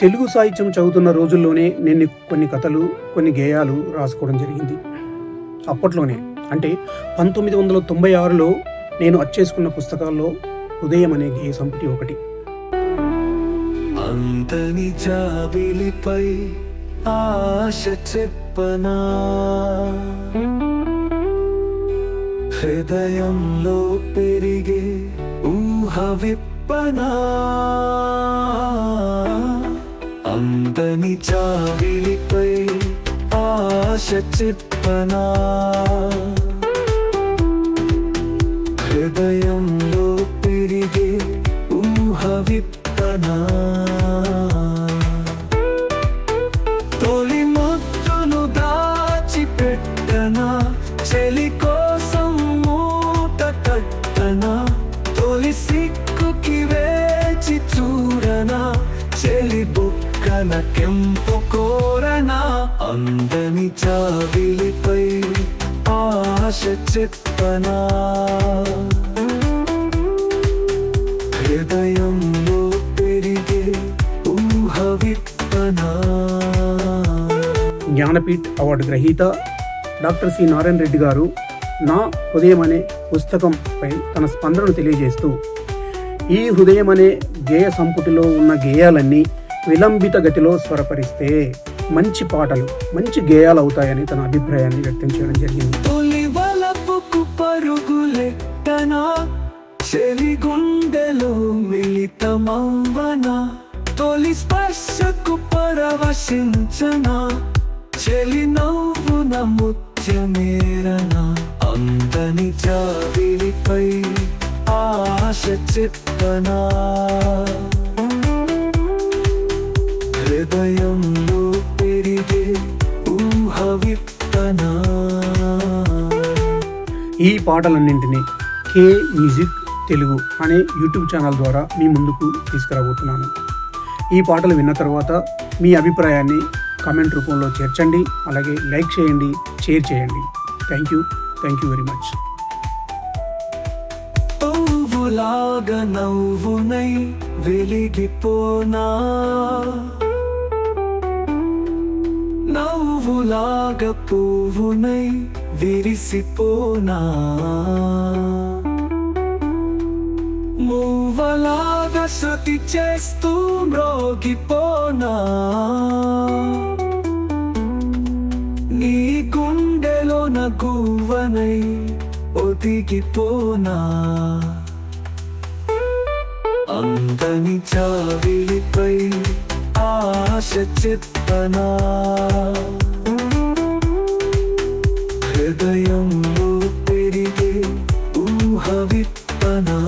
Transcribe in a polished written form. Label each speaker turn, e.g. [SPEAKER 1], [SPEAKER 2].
[SPEAKER 1] తెలుగు సాహిత్యం చదువుతున్న రోజుల్లోనే నేను కొన్ని కథలు, కొన్ని గేయాలు రాసుకోవడం జరిగింది. అప్పట్లోనే అంటే 1996లో నేను అచ్చేసుకున్న పుస్తకాల్లో హృదయం అనే గేయ సంపుటి ఒకటి.
[SPEAKER 2] అంతని జాబిలిపై ఆశ చెప్పనా, హృదయంలో పెరిగే ఊహ విప్పనా, అంతని జాబిలిపై ఆశ చెప్పనా, హృదయంలో పెరిగే ఊహ విప్పనా, తొలి ముద్దును దాచిపెట్టనా, చెలి కోసం మూట కట్టనా, తొలి సిక్కుకి వేచి చూడనా, చెలి బుక్కన కెంపు కోరనా, అందని జాబిలిపై ఆశ చెప్పనా, హృదయంలో పెరిగే ఊహ విప్పనా.
[SPEAKER 1] జ్ఞానపీఠ్ అవార్డు గ్రహీత డాక్టర్ సి నారాయణ రెడ్డి గారు నా హృదయం అనే పుస్తకంపై తన స్పందనను తెలియజేస్తూ, ఈ హృదయం అనే గేయ సంపుటిలో ఉన్న గేయాలన్నీ విలంబిత గతిలో స్వరపరిస్తే మంచి పాటలు, మంచి గేయాలు అవుతాయని తన అభిప్రాయాన్ని వ్యక్తం చేయడం జరిగింది.
[SPEAKER 2] తొలి వలపుకు పరుగులెట్టనా, చెలి గుండెలో మిళితమవ్వనా, తొలి స్పర్శకు పరవశించనా, చెలి నవ్వున ముత్యమేరనా, అందని జాబిలిపై ఆశ చెప్పనా, హృదయంలో పెరిగే ఊహ విప్పనా.
[SPEAKER 1] ఈ పాటలన్నింటినీ కే మ్యూజిక్ తెలుగు అనే యూట్యూబ్ ఛానల్ ద్వారా మీ ముందుకు తీసుకురాబోతున్నాను. ఈ పాటలు విన్న తర్వాత మీ అభిప్రాయాన్ని కామెంట్ రూపంలో చేర్చండి, అలాగే లైక్ చేయండి, షేర్ చేయండి. Thank you very much.
[SPEAKER 2] పువ్వులాగా నవ్వునై వెలిగిపోనా, నవ్వులాగా పువ్వునై విరిసిపోనా, మూవలాగా శృతి చేస్తూ మ్రోగిపోనా, నీ గుండెలో గువ్వనై ఒదిగిపోనా, అందని జాబిలిపై ఆశ చెప్పనా, హృదయంలో పెరిగే ఊహ విప్పనా.